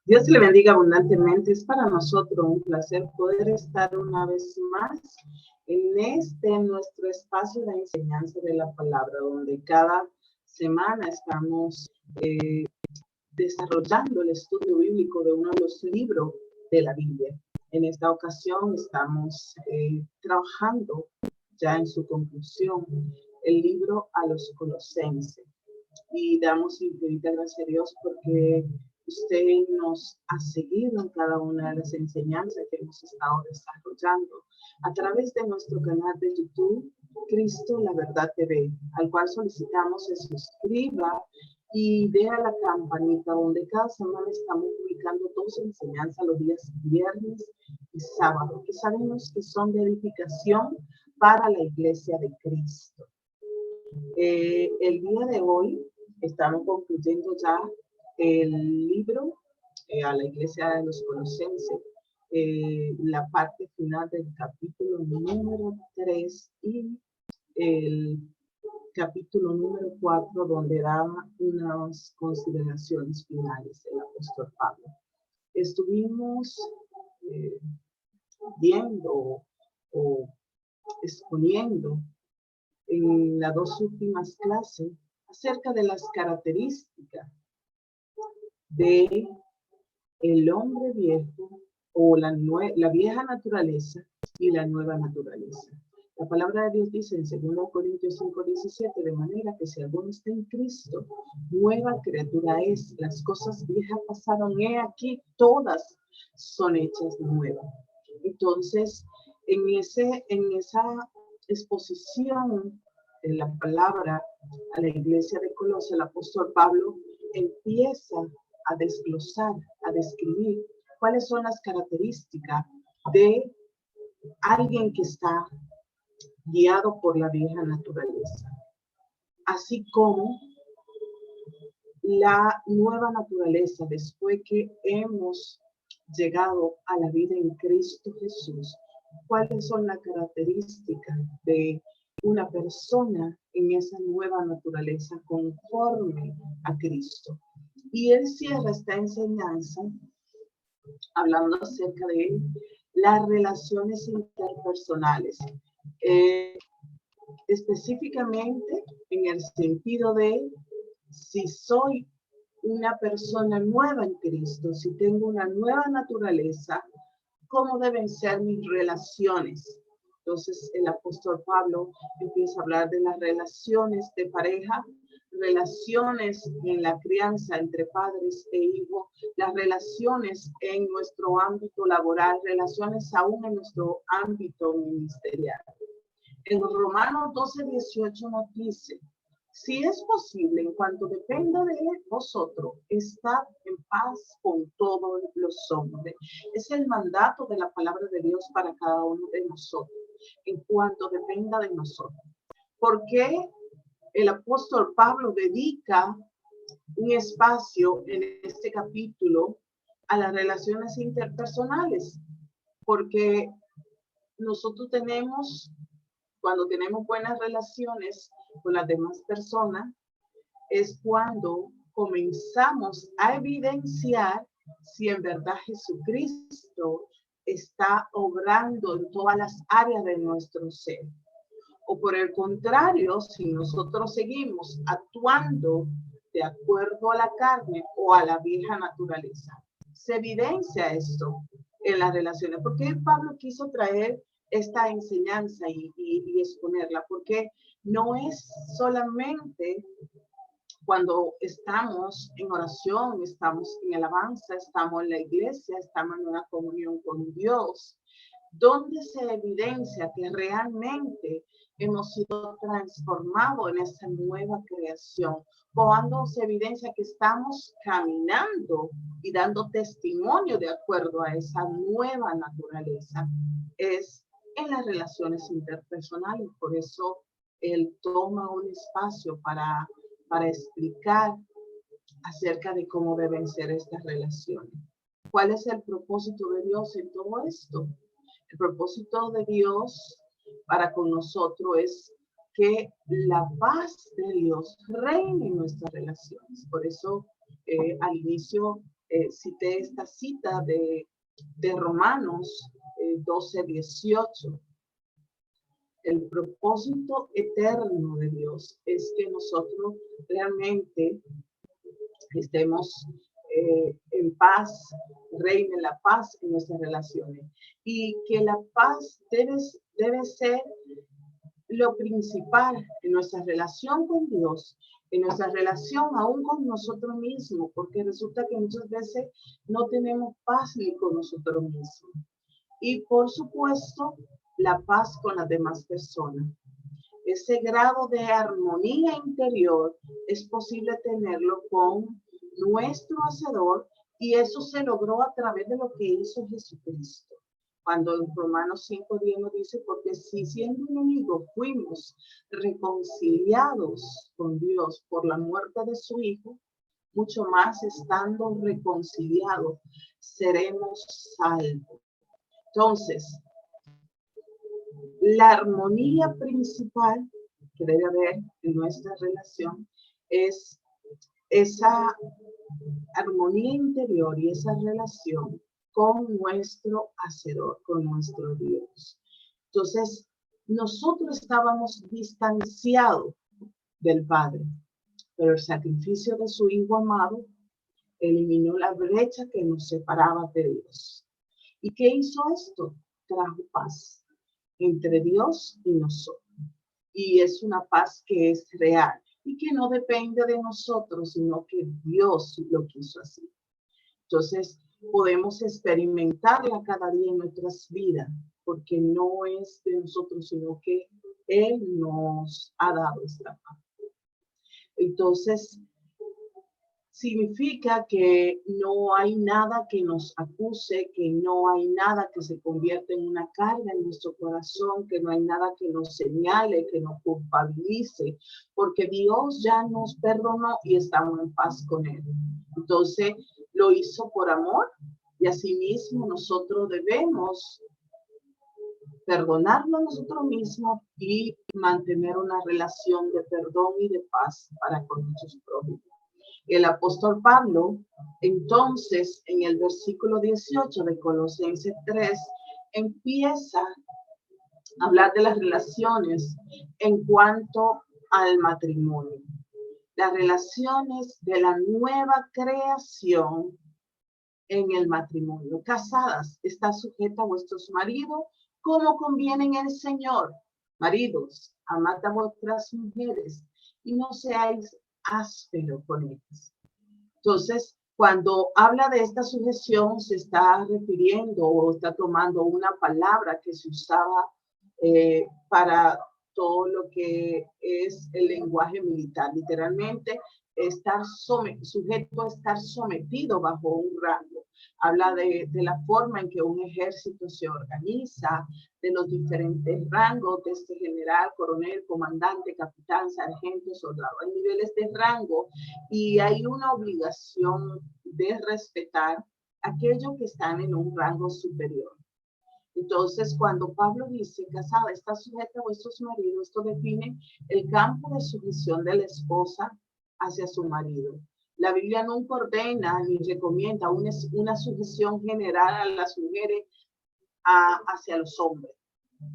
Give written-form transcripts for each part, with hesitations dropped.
Dios le bendiga abundantemente. Es para nosotros un placer poder estar una vez más en nuestro espacio de enseñanza de la palabra, donde cada semana estamos desarrollando el estudio bíblico de uno de los libros de la Biblia. En esta ocasión estamos trabajando ya en su conclusión el libro a los Colosenses. Y damos infinita gracias a Dios porque usted nos ha seguido en cada una de las enseñanzas que hemos estado desarrollando a través de nuestro canal de YouTube, Cristo la Verdad TV, al cual solicitamos se suscriba y dé a la campanita, donde cada semana estamos publicando 2 enseñanzas los días viernes y sábado, que sabemos que son de edificación para la iglesia de Cristo. El día de hoy estamos concluyendo ya el libro a la iglesia de los Colosenses, la parte final del capítulo número 3 y el capítulo número 4, donde da unas consideraciones finales el apóstol Pablo. Estuvimos viendo o exponiendo en las 2 últimas clases acerca de las características de el hombre viejo o la vieja naturaleza y la nueva naturaleza. La palabra de Dios dice en 2 Corintios 5:17, de manera que si alguno está en Cristo, nueva criatura es. Las cosas viejas pasaron, he aquí, todas son hechas nuevas. Entonces, en esa exposición de la palabra a la iglesia de Colosas, el apóstol Pablo empieza a desglosar, a describir cuáles son las características de alguien que está guiado por la vieja naturaleza, así como la nueva naturaleza después que hemos llegado a la vida en Cristo Jesús. ¿Cuáles son las características de una persona en esa nueva naturaleza conforme a Cristo? Y él cierra esta enseñanza hablando acerca de las relaciones interpersonales, específicamente en el sentido de si soy una persona nueva en Cristo, si tengo una nueva naturaleza, ¿cómo deben ser mis relaciones? Entonces el apóstol Pablo empieza a hablar de las relaciones de pareja, relaciones en la crianza entre padres e hijos, las relaciones en nuestro ámbito laboral, relaciones aún en nuestro ámbito ministerial. En Romanos 12:18 nos dice, si es posible, en cuanto dependa de vosotros, estad en paz con todos los hombres. Es el mandato de la palabra de Dios para cada uno de nosotros, en cuanto dependa de nosotros. ¿Por qué el apóstol Pablo dedica un espacio en este capítulo a las relaciones interpersonales? Porque nosotros cuando tenemos buenas relaciones con las demás personas, es cuando comenzamos a evidenciar si en verdad Jesucristo está obrando en todas las áreas de nuestro ser. O por el contrario, si nosotros seguimos actuando de acuerdo a la carne o a la vieja naturaleza. Se evidencia esto en las relaciones. ¿Por qué Pablo quiso traer esta enseñanza y exponerla? Porque no es solamente cuando estamos en oración, estamos en alabanza, estamos en la iglesia, estamos en una comunión con Dios, donde se evidencia que realmente hemos sido transformados en esa nueva creación, cuando se evidencia que estamos caminando y dando testimonio de acuerdo a esa nueva naturaleza, es en las relaciones interpersonales. Por eso él toma un espacio para explicar acerca de cómo deben ser estas relaciones. ¿Cuál es el propósito de Dios en todo esto? El propósito de Dios para con nosotros es que la paz de Dios reine en nuestras relaciones. Por eso al inicio cité esta cita de Romanos 12:18. El propósito eterno de Dios es que nosotros realmente estemos en paz, reine la paz en nuestras relaciones. Y que la paz debe ser lo principal en nuestra relación con Dios, en nuestra relación aún con nosotros mismos, porque resulta que muchas veces no tenemos paz ni con nosotros mismos. Y por supuesto, la paz con las demás personas. Ese grado de armonía interior es posible tenerlo con nuestro Hacedor, y eso se logró a través de lo que hizo Jesucristo. Cuando en Romanos 5:10 nos dice, porque si siendo enemigos fuimos reconciliados con Dios por la muerte de su Hijo, mucho más estando reconciliados seremos salvos. Entonces, la armonía principal que debe haber en nuestra relación es esa armonía interior y esa relación con nuestro Hacedor, con nuestro Dios. Entonces, nosotros estábamos distanciados del Padre, pero el sacrificio de su Hijo amado eliminó la brecha que nos separaba de Dios. ¿Y qué hizo esto? Trajo paz entre Dios y nosotros. Y es una paz que es real y que no depende de nosotros, sino que Dios lo quiso así. Entonces, podemos experimentarla cada día en nuestras vidas, porque no es de nosotros, sino que Él nos ha dado esta paz. Entonces, significa que no hay nada que nos acuse, que no hay nada que se convierta en una carga en nuestro corazón, que no hay nada que nos señale, que nos culpabilice, porque Dios ya nos perdonó y estamos en paz con Él. Entonces, lo hizo por amor, y asimismo nosotros debemos perdonarnos a nosotros mismos y mantener una relación de perdón y de paz para con nuestros prójimos. El apóstol Pablo, entonces, en el versículo 18 de Colosenses 3, empieza a hablar de las relaciones en cuanto al matrimonio. Las relaciones de la nueva creación en el matrimonio. Casadas, está sujeta a vuestros maridos, como conviene en el Señor. Maridos, amad a vuestras mujeres y no seáis áspero con ellas. Entonces, cuando habla de esta sujeción, se está refiriendo o está tomando una palabra que se usaba para todo lo que es el lenguaje militar. Literalmente, estar sujeto a estar sometido bajo un rango. Habla de la forma en que un ejército se organiza, de los diferentes rangos, desde general, coronel, comandante, capitán, sargento, soldado. Hay niveles de rango y hay una obligación de respetar aquellos que están en un rango superior. Entonces, cuando Pablo dice, casada, está sujeta a vuestros maridos, esto define el campo de sumisión de la esposa hacia su marido. La Biblia nunca ordena ni recomienda una sujeción general a las mujeres hacia los hombres.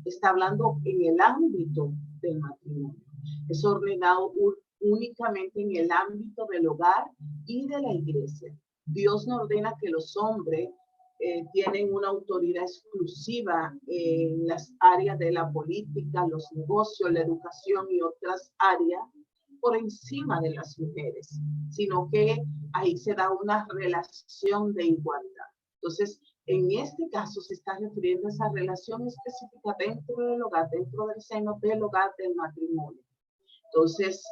Está hablando en el ámbito del matrimonio. Es ordenado únicamente en el ámbito del hogar y de la iglesia. Dios no ordena que los hombres tienen una autoridad exclusiva en las áreas de la política, los negocios, la educación y otras áreas por encima de las mujeres, sino que ahí se da una relación de igualdad. Entonces, en este caso se está refiriendo a esa relación específica dentro del hogar, dentro del seno del hogar del matrimonio. Entonces,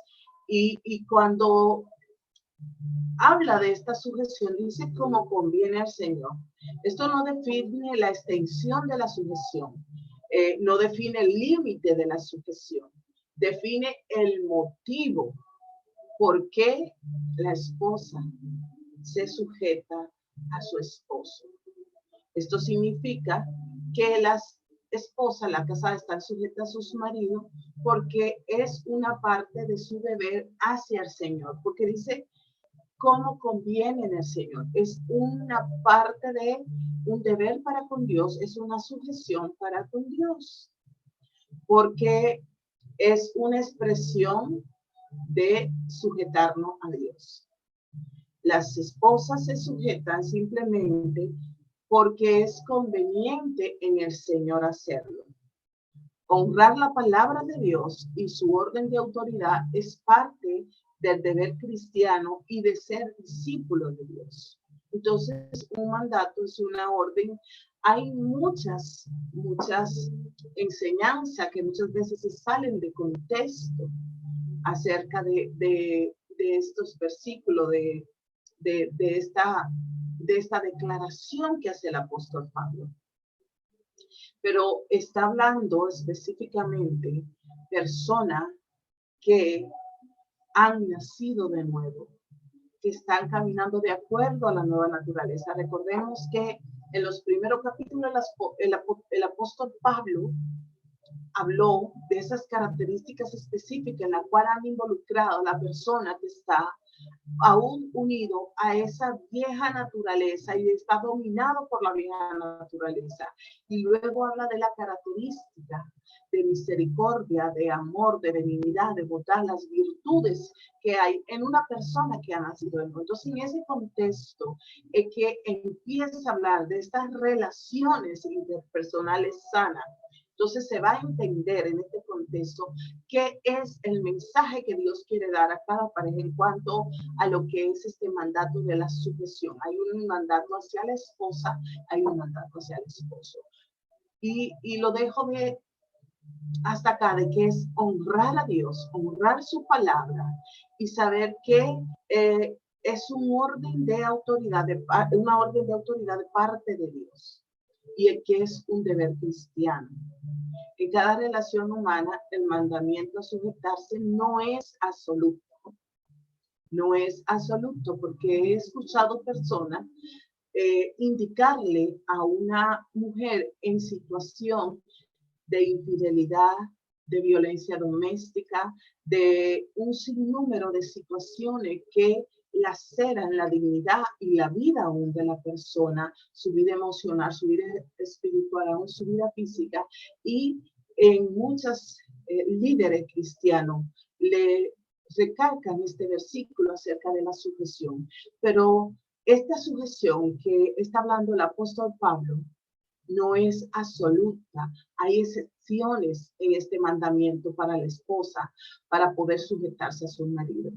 y cuando habla de esta sujeción, dice como conviene al Señor. Esto no define la extensión de la sujeción, no define el límite de la sujeción, define el motivo por qué la esposa se sujeta a su esposo. Esto significa que las esposa, la casada, están sujetas a sus maridos porque es una parte de su deber hacia el Señor, porque dice cómo conviene en el Señor. Es una parte de un deber para con Dios, es una sujeción para con Dios, porque es una expresión de sujetarnos a Dios. Las esposas se sujetan simplemente porque es conveniente en el Señor hacerlo. Honrar la palabra de Dios y su orden de autoridad es parte del deber cristiano y de ser discípulo de Dios. Entonces, un mandato es una orden. Hay muchas enseñanzas que muchas veces se salen de contexto acerca de estos versículos, de esta declaración que hace el apóstol Pablo. Pero está hablando específicamente personas que han nacido de nuevo, que están caminando de acuerdo a la nueva naturaleza. Recordemos que en los primeros capítulos el apóstol Pablo habló de esas características específicas en las cuales han involucrado a la persona que está aún unido a esa vieja naturaleza y está dominado por la vieja naturaleza. Y luego habla de la característica de misericordia, de amor, de benignidad, de bondad, las virtudes que hay en una persona que ha nacido de nuevo. Entonces, en ese contexto es que empieza a hablar de estas relaciones interpersonales sanas. Entonces se va a entender en este contexto qué es el mensaje que Dios quiere dar a cada pareja en cuanto a lo que es este mandato de la sujeción. Hay un mandato hacia la esposa, hay un mandato hacia el esposo. Y lo dejo de hasta acá, de que es honrar a Dios, honrar su palabra y saber que es un orden de autoridad, una orden de autoridad de parte de Dios y el que es un deber cristiano. En cada relación humana, el mandamiento a sujetarse no es absoluto. No es absoluto, porque he escuchado personas indicarle a una mujer en situación de infidelidad, de violencia doméstica, de un sinnúmero de situaciones que laceran la dignidad y la vida aún de la persona, su vida emocional, su vida espiritual, aún su vida física. Y en muchos líderes cristianos le recalcan este versículo acerca de la sujeción. Pero esta sujeción que está hablando el apóstol Pablo no es absoluta. Hay excepciones en este mandamiento para la esposa para poder sujetarse a su marido.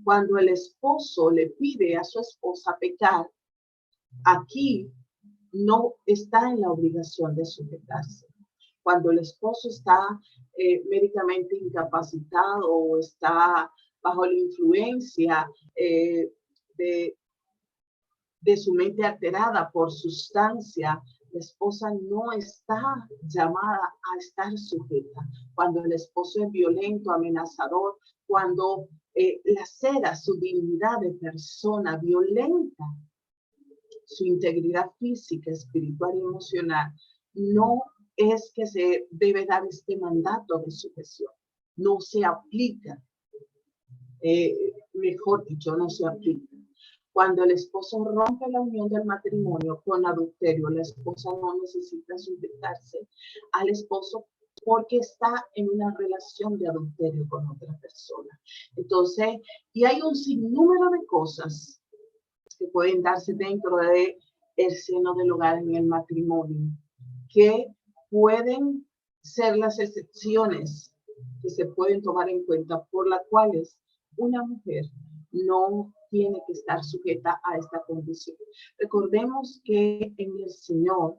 Cuando el esposo le pide a su esposa pecar, aquí no está en la obligación de sujetarse. Cuando el esposo está médicamente incapacitado o está bajo la influencia de su mente alterada por sustancia, la esposa no está llamada a estar sujeta. Cuando el esposo es violento, amenazador, cuando lacera su dignidad de persona, violenta su integridad física, espiritual y emocional, no es que se debe dar este mandato de sujeción. No se aplica. Mejor dicho, no se aplica. Cuando el esposo rompe la unión del matrimonio con adulterio, la esposa no necesita sujetarse al esposo porque está en una relación de adulterio con otra persona. Entonces, y hay un sinnúmero de cosas que pueden darse dentro del seno del hogar en el matrimonio, que pueden ser las excepciones que se pueden tomar en cuenta por las cuales una mujer no tiene que estar sujeta a esta condición. Recordemos que en el Señor,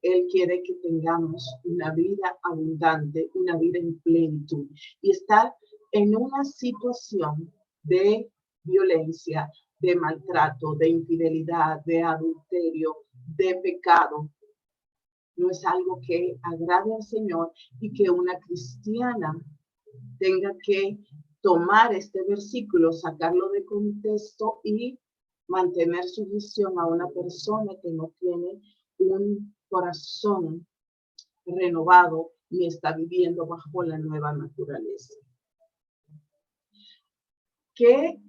Él quiere que tengamos una vida abundante, una vida en plenitud. Y estar en una situación de violencia, de maltrato, de infidelidad, de adulterio, de pecado, no es algo que agrade al Señor y que una cristiana tenga que tomar este versículo, sacarlo de contexto y mantener su visión a una persona que no tiene un corazón renovado ni está viviendo bajo la nueva naturaleza. ¿Qué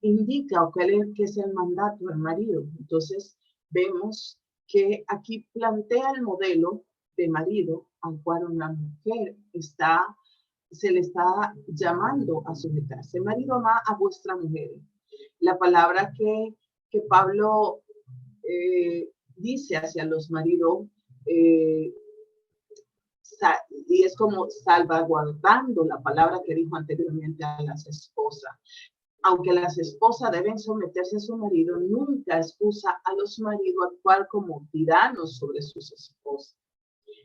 indica o qué es el mandato del marido? Entonces vemos que aquí plantea el modelo de marido al cual una mujer se le está llamando a sujetarse. Marido, ama a vuestra mujer. La palabra que Pablo dice hacia los maridos y es como salvaguardando la palabra que dijo anteriormente a las esposas. Aunque las esposas deben someterse a su marido, nunca excusa a los maridos a actuar como tiranos sobre sus esposas.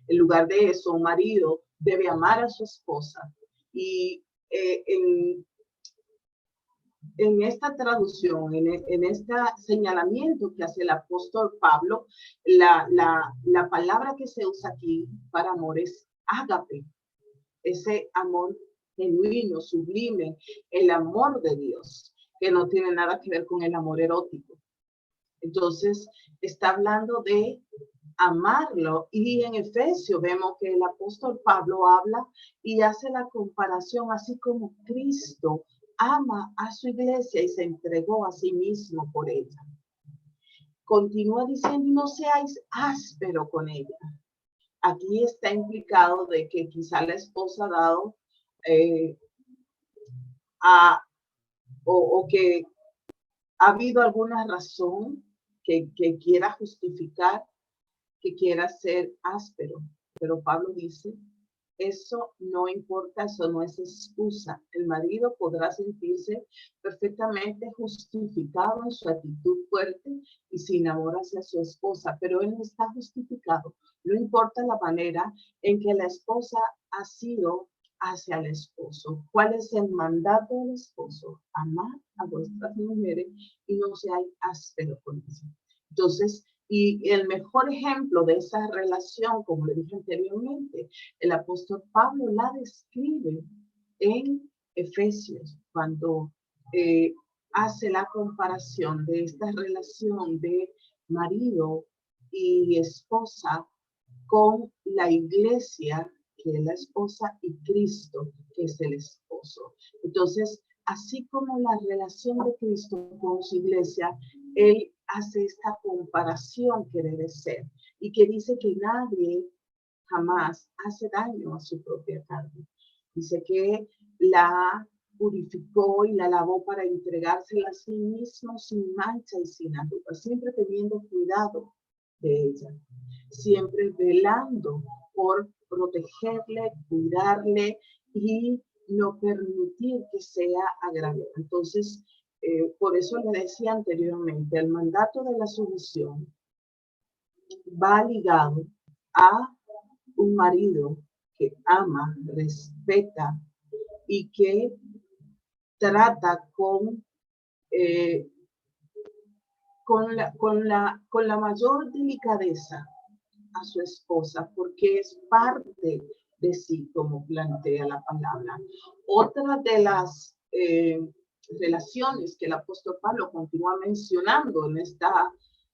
En lugar de eso, un marido debe amar a su esposa. Y en esta traducción, en este señalamiento que hace el apóstol Pablo, la palabra que se usa aquí para amor es ágape, ese amor genuino, sublime, el amor de Dios, que no tiene nada que ver con el amor erótico. Entonces, está hablando de amarlo, y en Efesios vemos que el apóstol Pablo habla y hace la comparación, así como Cristo ama a su iglesia y se entregó a sí mismo por ella. Continúa diciendo, no seáis áspero con ella. Aquí está implicado de que quizá la esposa ha dado o que ha habido alguna razón que quiera justificar, que quiera ser áspero. Pero Pablo dice, eso no importa, eso no es excusa. El marido podrá sentirse perfectamente justificado en su actitud fuerte y sin amor hacia su esposa, pero él no está justificado. No importa la manera en que la esposa ha sido hacia el esposo. ¿Cuál es el mandato del esposo? Amar a vuestras mujeres y no seáis áspero con ellas. Entonces, y el mejor ejemplo de esa relación, como le dije anteriormente, el apóstol Pablo la describe en Efesios, cuando hace la comparación de esta relación de marido y esposa con la iglesia, que es la esposa, y Cristo, que es el esposo. Entonces, así como la relación de Cristo con su iglesia, él hace esta comparación que debe ser y que dice que nadie jamás hace daño a su propia carne. Dice que la purificó y la lavó para entregársela a sí mismo sin mancha y sin arruga, siempre teniendo cuidado de ella, siempre velando por protegerle, cuidarle y no permitir que sea agraviado. Entonces, por eso le decía anteriormente, el mandato de la sumisión va ligado a un marido que ama, respeta y que trata con la mayor delicadeza a su esposa, porque es parte de sí, como plantea la palabra. Otra de las relaciones que el apóstol Pablo continúa mencionando en esta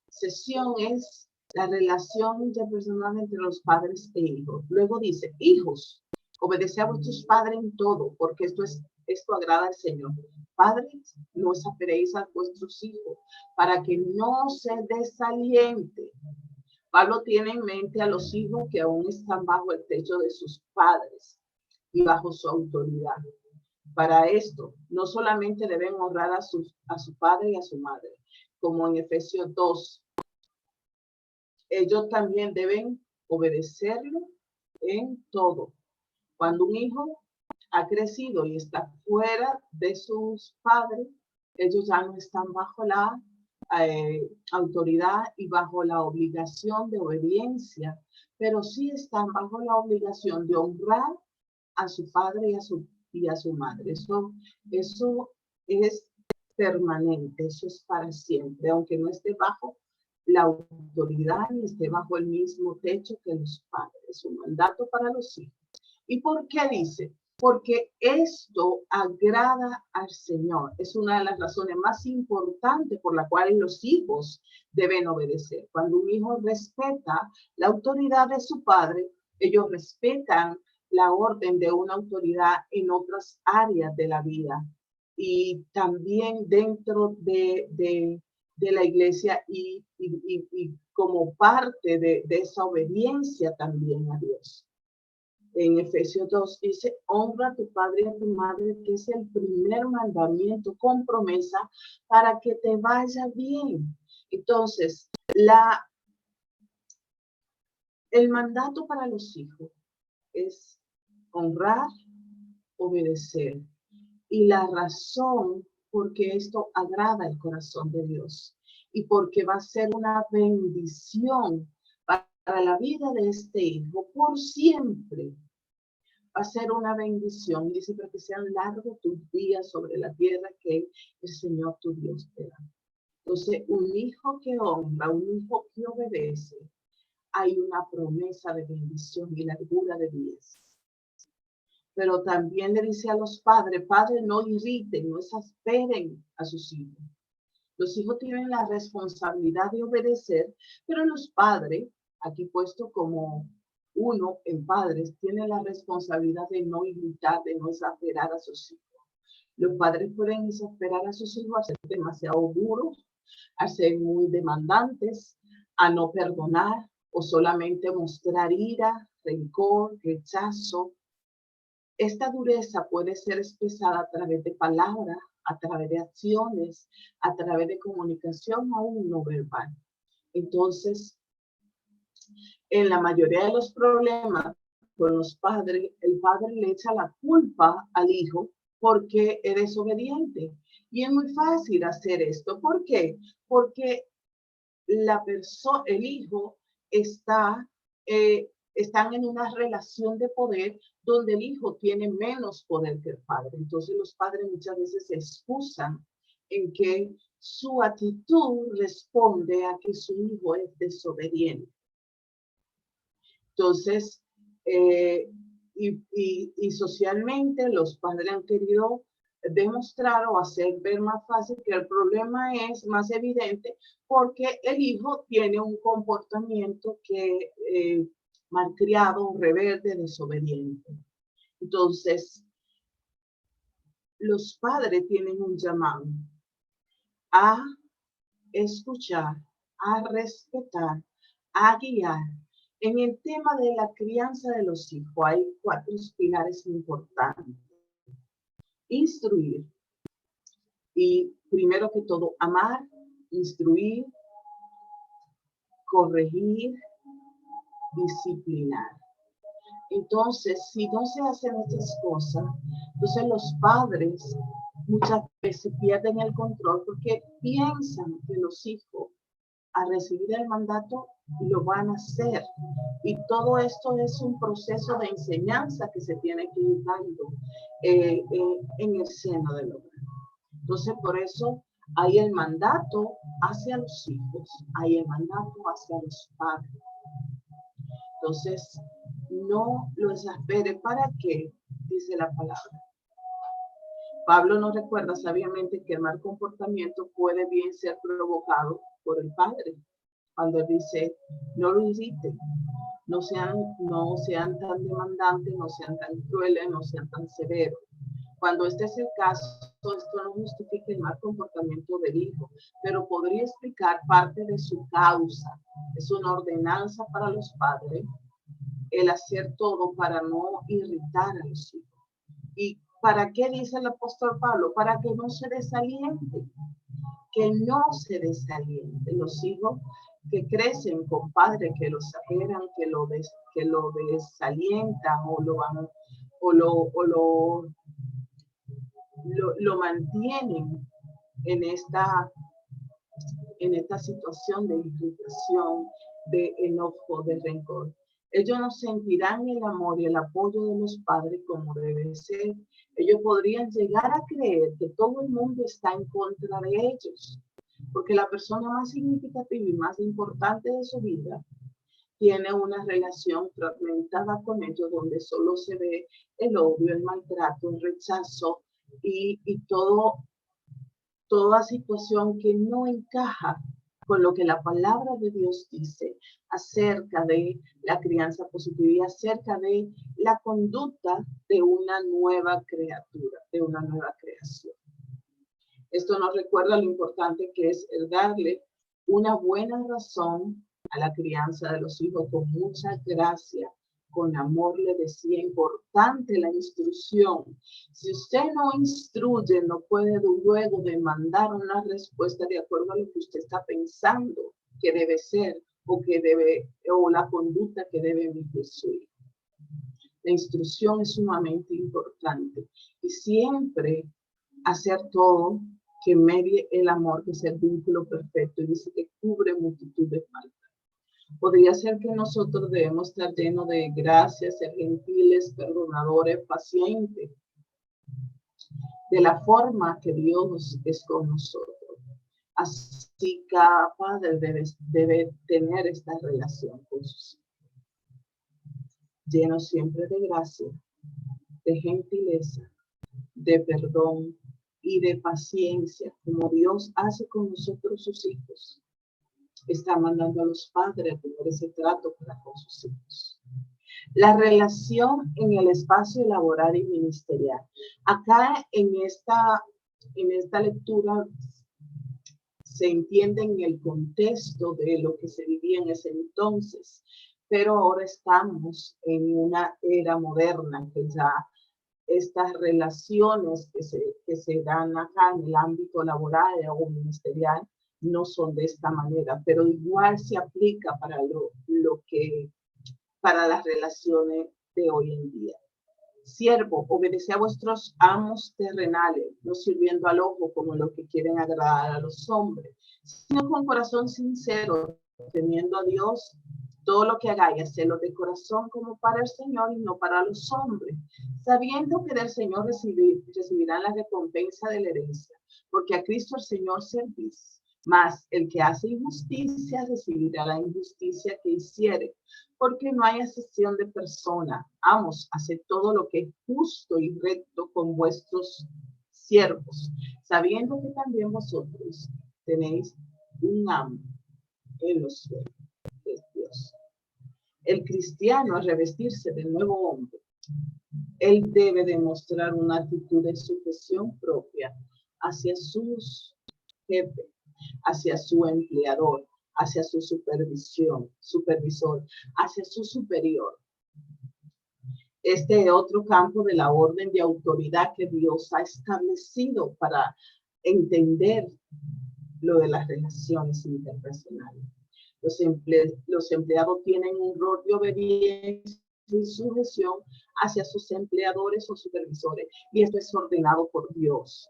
sesión es la relación interpersonal entre los padres e hijos. Luego dice, hijos, obedeced a vuestros padres en todo, porque esto agrada al Señor. Padres, no desaperéis a vuestros hijos, para que no se desaliente. Pablo tiene en mente a los hijos que aún están bajo el techo de sus padres y bajo su autoridad. Para esto, no solamente deben honrar a su padre y a su madre, como en Efesios 2, ellos también deben obedecerlo en todo. Cuando un hijo ha crecido y está fuera de sus padres, ellos ya no están bajo la autoridad y bajo la obligación de obediencia, pero sí están bajo la obligación de honrar a su padre y a su madre. Eso es permanente, eso es para siempre, aunque no esté bajo la autoridad ni esté bajo el mismo techo que los padres. Es un mandato para los hijos. ¿Y por qué dice? Porque esto agrada al Señor. Es una de las razones más importantes por la cual los hijos deben obedecer. Cuando un hijo respeta la autoridad de su padre, Ellos respetan la orden de una autoridad en otras áreas de la vida y también dentro de la iglesia y como parte de esa obediencia también a Dios. En Efesios 2 dice, honra a tu padre y a tu madre, que es el primer mandamiento con promesa para que te vaya bien. Entonces, el mandato para los hijos es honrar, obedecer. Y la razón por qué esto agrada el corazón de Dios y porque va a ser una bendición para la vida de este hijo por siempre. Va a ser una bendición. Dice, para que sean largos tus días sobre la tierra que el Señor tu Dios te da. Entonces, un hijo que honra, un hijo que obedece, hay una promesa de bendición y largura de días. Pero también le dice a los padres, padres, no irriten, no exasperen a sus hijos. Los hijos tienen la responsabilidad de obedecer, pero los padres, aquí puesto como uno en padres, tiene la responsabilidad de no irritar, de no exasperar a sus hijos. Los padres pueden exasperar a sus hijos a ser demasiado duros, a ser muy demandantes, a no perdonar o solamente mostrar ira, rencor, rechazo. Esta dureza puede ser expresada a través de palabras, a través de acciones, a través de comunicación aún no verbal. Entonces, en la mayoría de los problemas con los padres, el padre le echa la culpa al hijo porque es desobediente. Y es muy fácil hacer esto. ¿Por qué? Porque el hijo están en una relación de poder donde el hijo tiene menos poder que el padre. Entonces los padres muchas veces se excusan en que su actitud responde a que su hijo es desobediente. Entonces, y socialmente los padres han querido demostrar o hacer ver más fácil que el problema es más evidente porque el hijo tiene un comportamiento que malcriado, rebelde, desobediente. Entonces, los padres tienen un llamado a escuchar, a respetar, a guiar. En el tema de la crianza de los hijos hay 4 pilares importantes. Instruir y primero que todo amar, instruir, corregir, disciplinar. Entonces, si no se hacen estas cosas, entonces los padres muchas veces pierden el control porque piensan que los hijos a recibir el mandato lo van a hacer. Y todo esto es un proceso de enseñanza que se tiene que ir dando en el seno del hogar. Entonces, por eso hay el mandato hacia los hijos, hay el mandato hacia los padres. Entonces, no lo exaspere. ¿Para qué? Dice la palabra. Pablo nos recuerda sabiamente que el mal comportamiento puede bien ser provocado por el padre. Cuando dice, no lo irriten, no sean tan demandantes, no sean tan crueles, no sean tan severos. Cuando este es el caso, esto no justifica el mal comportamiento del hijo, pero podría explicar parte de su causa. Es una ordenanza para los padres el hacer todo para no irritar a los hijos. ¿Y para qué dice el apóstol Pablo? Para que no se desaliente, que no se desaliente. Los hijos que crecen con padres que los exageran, que lo desalientan o lo mantienen en esta situación de irritación, de enojo, de rencor. Ellos no sentirán el amor y el apoyo de los padres como debe ser. Ellos podrían llegar a creer que todo el mundo está en contra de ellos, porque la persona más significativa y más importante de su vida tiene una relación fragmentada con ellos, donde solo se ve el odio, el maltrato, el rechazo y toda situación que no encaja con lo que la palabra de Dios dice acerca de la crianza positiva y acerca de la conducta de una nueva criatura, de una nueva creación. Esto nos recuerda lo importante que es el darle una buena razón a la crianza de los hijos con mucha gracia, con amor. Le decía, importante la instrucción. Si usted no instruye, no puede luego demandar una respuesta de acuerdo a lo que usted está pensando que debe ser o la conducta que debe vivir su hijo. La instrucción es sumamente importante y siempre hacer todo que medie el amor, que es el vínculo perfecto, y dice que cubre multitud de faltas. Podría ser que nosotros debemos estar llenos de gracia, ser gentiles, perdonadores, pacientes, de la forma que Dios es con nosotros. Así cada padre debe tener esta relación con sus hijos. Lleno siempre de gracia, de gentileza, de perdón y de paciencia, como Dios hace con nosotros sus hijos. Está mandando a los padres a tener ese trato para con sus hijos. La relación en el espacio laboral y ministerial. Acá en esta lectura se entiende en el contexto de lo que se vivía en ese entonces, pero ahora estamos en una era moderna que ya estas relaciones que se dan acá en el ámbito laboral o ministerial no son de esta manera, pero igual se aplica para para las relaciones de hoy en día. Siervo, obedece a vuestros amos terrenales, no sirviendo al ojo como lo que quieren agradar a los hombres, sino con corazón sincero, temiendo a Dios. Todo lo que hagáis, hacedlo de corazón como para el Señor y no para los hombres, sabiendo que del Señor recibirán la recompensa de la herencia, porque a Cristo el Señor servís. Mas el que hace injusticia recibirá la injusticia que hiciere, porque no hay acepción de persona. Amos, haced todo lo que es justo y recto con vuestros siervos, sabiendo que también vosotros tenéis un amo en los cielos, que es Dios. El cristiano, al revestirse del nuevo hombre, él debe demostrar una actitud de sujeción propia hacia sus jefes, hacia su empleador, hacia su supervisor, hacia su superior. Este es otro campo de la orden de autoridad que Dios ha establecido para entender lo de las relaciones interpersonales. Los empleados tienen un rol de obediencia y sujeción hacia sus empleadores o supervisores, y esto es ordenado por Dios.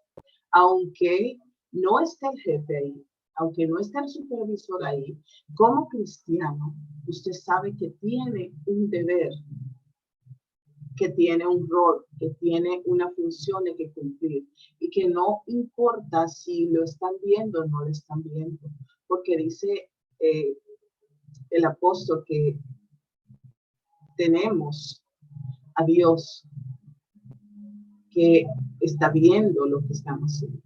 Aunque no esté el jefe ahí, aunque no esté el supervisor ahí, como cristiano, usted sabe que tiene un deber, que tiene un rol, que tiene una función de que cumplir, y que no importa si lo están viendo o no lo están viendo, porque dice el apóstol que tenemos a Dios que está viendo lo que estamos haciendo.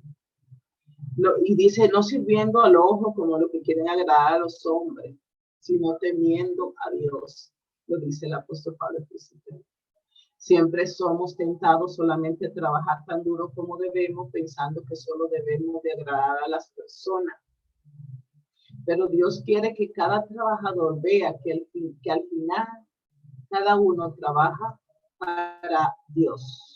Y dice, no sirviendo al ojo como lo que quieren agradar a los hombres, sino temiendo a Dios, lo dice el apóstol Pablo. Siempre somos tentados solamente a trabajar tan duro como debemos, pensando que solo debemos de agradar a las personas. Pero Dios quiere que cada trabajador vea que al final cada uno trabaja para Dios.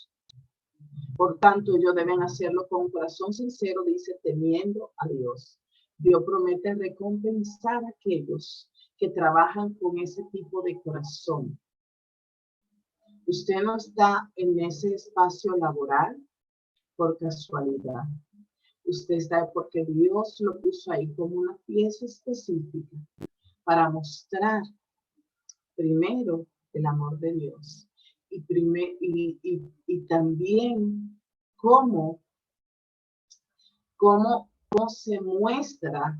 Por tanto, ellos deben hacerlo con un corazón sincero, dice, temiendo a Dios. Dios promete recompensar a aquellos que trabajan con ese tipo de corazón. Usted no está en ese espacio laboral por casualidad. Usted está porque Dios lo puso ahí como una pieza específica para mostrar primero el amor de Dios y también cómo se muestra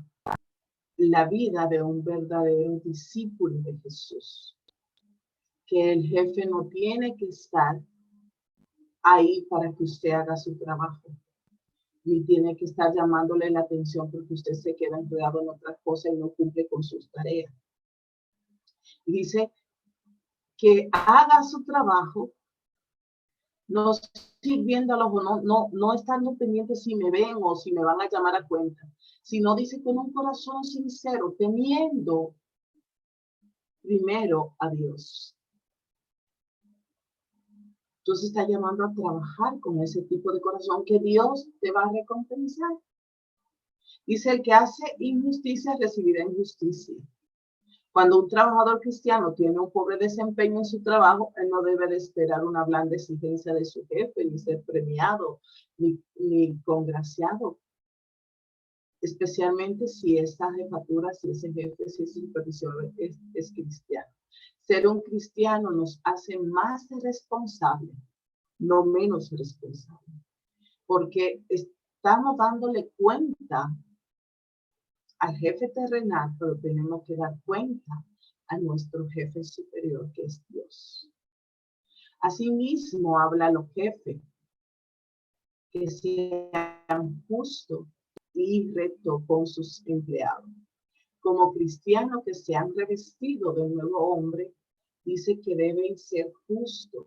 la vida de un verdadero discípulo de Jesús. Que el jefe no tiene que estar ahí para que usted haga su trabajo. ni tiene que estar llamándole la atención porque usted se queda enredado en otras cosas y no cumple con sus tareas. Dice que haga su trabajo, no sirviéndolos o no estando pendiente si me ven o si me van a llamar a cuenta, sino dice con un corazón sincero, temiendo primero a Dios. Entonces está llamando a trabajar con ese tipo de corazón que Dios te va a recompensar. Dice, el que hace injusticia recibirá injusticia. Cuando un trabajador cristiano tiene un pobre desempeño en su trabajo, él no debe de esperar una blanda exigencia de su jefe, ni ser premiado, ni congraciado. Especialmente si esa jefatura, si ese jefe, si ese supervisor es cristiano. Ser un cristiano nos hace más responsables, no menos responsables, porque estamos dándole cuenta al jefe terrenal, pero tenemos que dar cuenta a nuestro jefe superior, que es Dios. Asimismo, habla a los jefes que sean justos y rectos con sus empleados. Como cristianos que se han revestido del nuevo hombre, dice que deben ser justos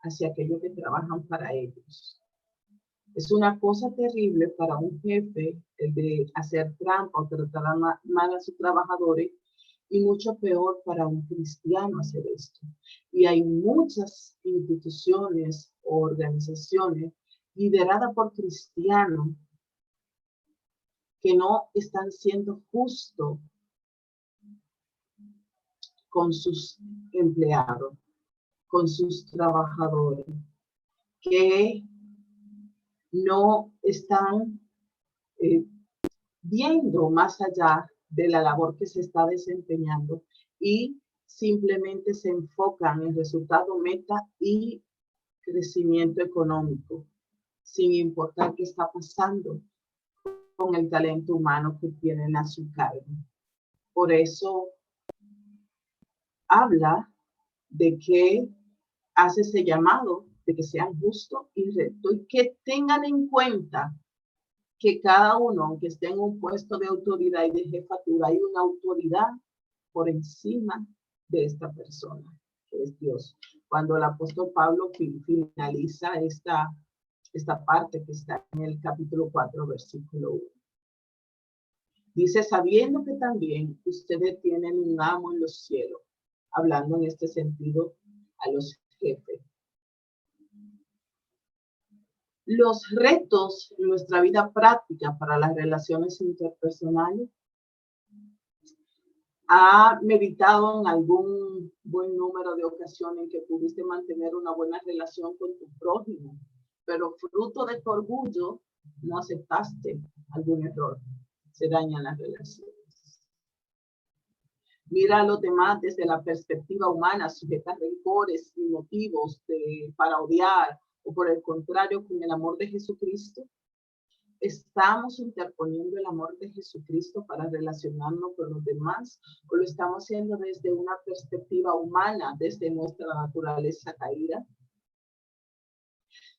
hacia aquellos que trabajan para ellos. Es una cosa terrible para un jefe el de hacer trampa o tratar mal a sus trabajadores, y mucho peor para un cristiano hacer esto. Y hay muchas instituciones o organizaciones lideradas por cristianos que no están siendo justos con sus empleados, con sus trabajadores, que no están viendo más allá de la labor que se está desempeñando y simplemente se enfocan en resultado, meta y crecimiento económico, sin importar qué está pasando con el talento humano que tienen a su cargo. Por eso habla de que hace ese llamado de que sean justos y rectos y que tengan en cuenta que cada uno, aunque esté en un puesto de autoridad y de jefatura, hay una autoridad por encima de esta persona, que es Dios. Cuando el apóstol Pablo finaliza esta parte que está en el capítulo 4, versículo 1. Dice, sabiendo que también ustedes tienen un amo en los cielos, hablando en este sentido a los jefes. Los retos en nuestra vida práctica para las relaciones interpersonales. ¿Ha meditado en algún buen número de ocasiones en que pudiste mantener una buena relación con tu prójimo, pero fruto de tu orgullo no aceptaste algún error? Se dañan las relaciones. Mira a los demás desde la perspectiva humana, sujeta a rencores y motivos para odiar, o por el contrario, con el amor de Jesucristo. ¿Estamos interponiendo el amor de Jesucristo para relacionarnos con los demás? ¿O lo estamos haciendo desde una perspectiva humana, desde nuestra naturaleza caída?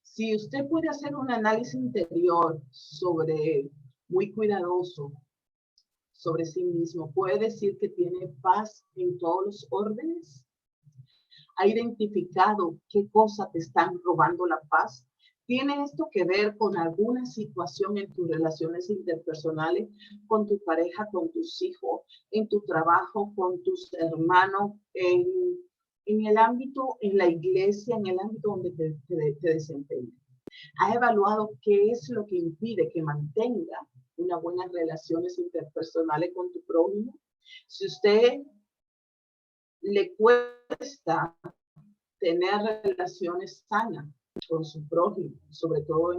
Si usted puede hacer un análisis interior muy cuidadoso sobre sí mismo, ¿puede decir que tiene paz en todos los órdenes? ¿Ha identificado qué cosas te están robando la paz? ¿Tiene esto que ver con alguna situación en tus relaciones interpersonales, con tu pareja, con tus hijos, en tu trabajo, con tus hermanos, en el ámbito, en la iglesia, en el ámbito donde te desempeñas? ¿Has evaluado qué es lo que impide que mantenga unas buenas relaciones interpersonales con tu prójimo? Si usted le cuesta tener relaciones sanas con su prójimo, sobre todo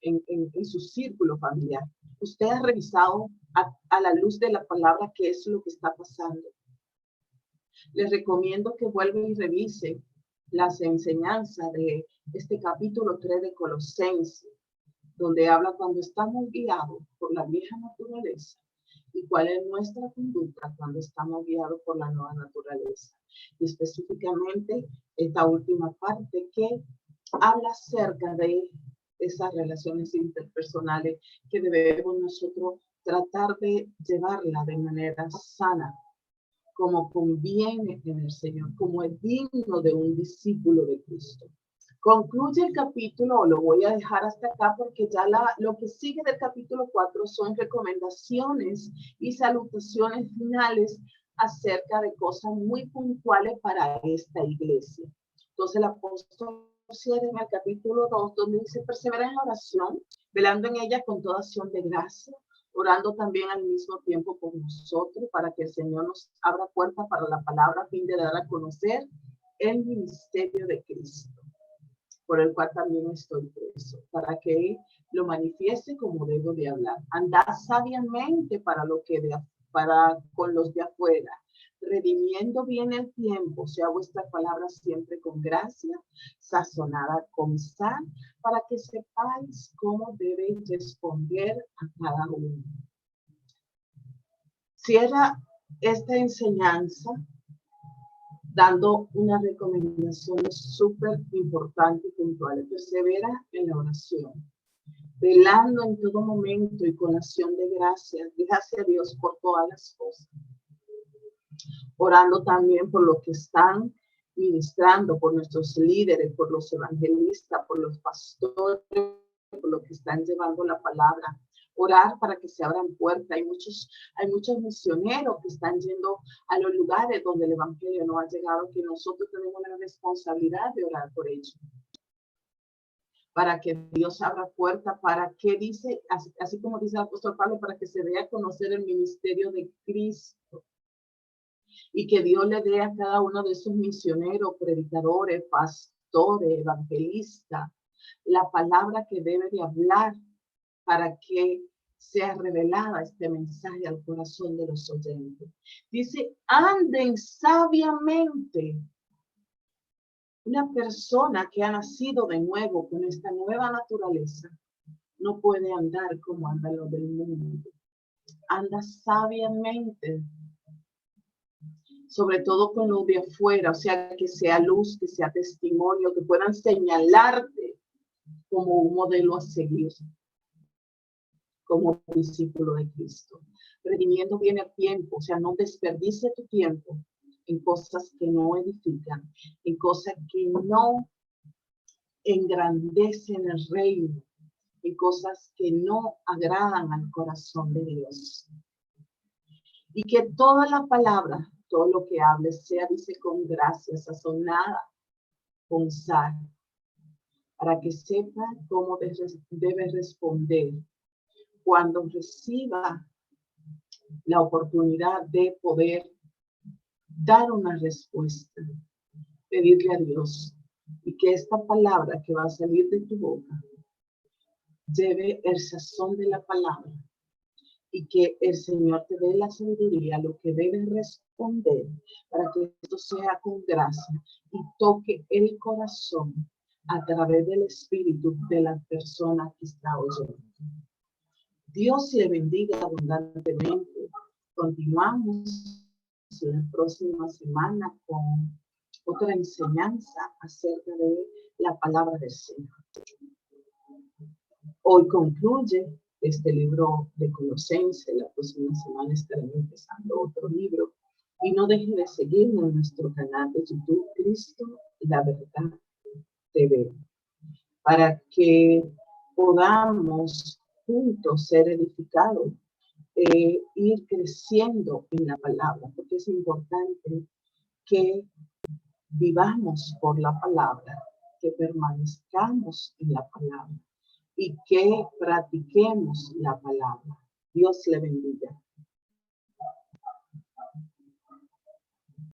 en su círculo familiar, usted ha revisado a la luz de la palabra qué es lo que está pasando. Les recomiendo que vuelvan y revisen las enseñanzas de este capítulo 3 de Colosenses, donde habla cuando estamos guiados por la vieja naturaleza y cuál es nuestra conducta cuando estamos guiados por la nueva naturaleza. Y específicamente esta última parte que habla acerca de esas relaciones interpersonales que debemos nosotros tratar de llevarla de manera sana, como conviene en el Señor, como es digno de un discípulo de Cristo. Concluye el capítulo, o lo voy a dejar hasta acá porque ya lo que sigue del capítulo 4 son recomendaciones y salutaciones finales acerca de cosas muy puntuales para esta iglesia. Entonces el apóstol cierra en el capítulo 2, donde dice: persevera en la oración, velando en ella con toda acción de gracia, orando también al mismo tiempo por nosotros, para que el Señor nos abra puertas para la palabra, a fin de dar a conocer el ministerio de Cristo, por el cual también estoy preso, para que lo manifieste como debo de hablar. Andad sabiamente con los de afuera, redimiendo bien el tiempo, sea vuestra palabra siempre con gracia, sazonada con sal, para que sepáis cómo debéis responder a cada uno. Cierra esta enseñanza dando unas recomendaciones súper importantes y puntuales. Persevera en la oración, velando en todo momento y con acción de gracias. Gracias a Dios por todas las cosas. Orando también por los que están ministrando, por nuestros líderes, por los evangelistas, por los pastores, por los que están llevando la palabra. Orar para que se abran puertas. Hay muchos misioneros que están yendo a los lugares donde el evangelio no ha llegado, que nosotros tenemos la responsabilidad de orar por ellos. Para que Dios abra puertas, para que dice, así como dice el apóstol Pablo, para que se dé a conocer el ministerio de Cristo. Y que Dios le dé a cada uno de esos misioneros, predicadores, pastores, evangelistas, la palabra que debe de hablar para que sea revelada este mensaje al corazón de los oyentes. Dice: anden sabiamente. Una persona que ha nacido de nuevo con esta nueva naturaleza no puede andar como anda lo del mundo. Anda sabiamente, sobre todo con lo de afuera, o sea, que sea luz, que sea testimonio, que puedan señalarte como un modelo a seguir, como discípulo de Cristo. Redimiendo bien el tiempo, o sea, no desperdicie tu tiempo en cosas que no edifican, en cosas que no engrandecen el reino, en cosas que no agradan al corazón de Dios. Y que toda la palabra, todo lo que hables, sea, dice, con gracia, sazonada con sal, para que sepa cómo debe responder cuando reciba la oportunidad de poder dar una respuesta, pedirle a Dios, y que esta palabra que va a salir de tu boca lleve el sazón de la palabra, y que el Señor te dé la sabiduría, lo que debes responder, para que esto sea con gracia y toque el corazón a través del espíritu de la persona que está oyendo. Dios le bendiga abundantemente. Continuamos la próxima semana con otra enseñanza acerca de la palabra del Señor. Hoy concluye este libro de Colosenses. La próxima semana estaremos empezando otro libro. Y no deje de seguirnos en nuestro canal de YouTube, Cristo, la Verdad TV, para que podamos juntos ser edificados, ir creciendo en la palabra, porque es importante que vivamos por la palabra, que permanezcamos en la palabra y que practiquemos la palabra. Dios le bendiga.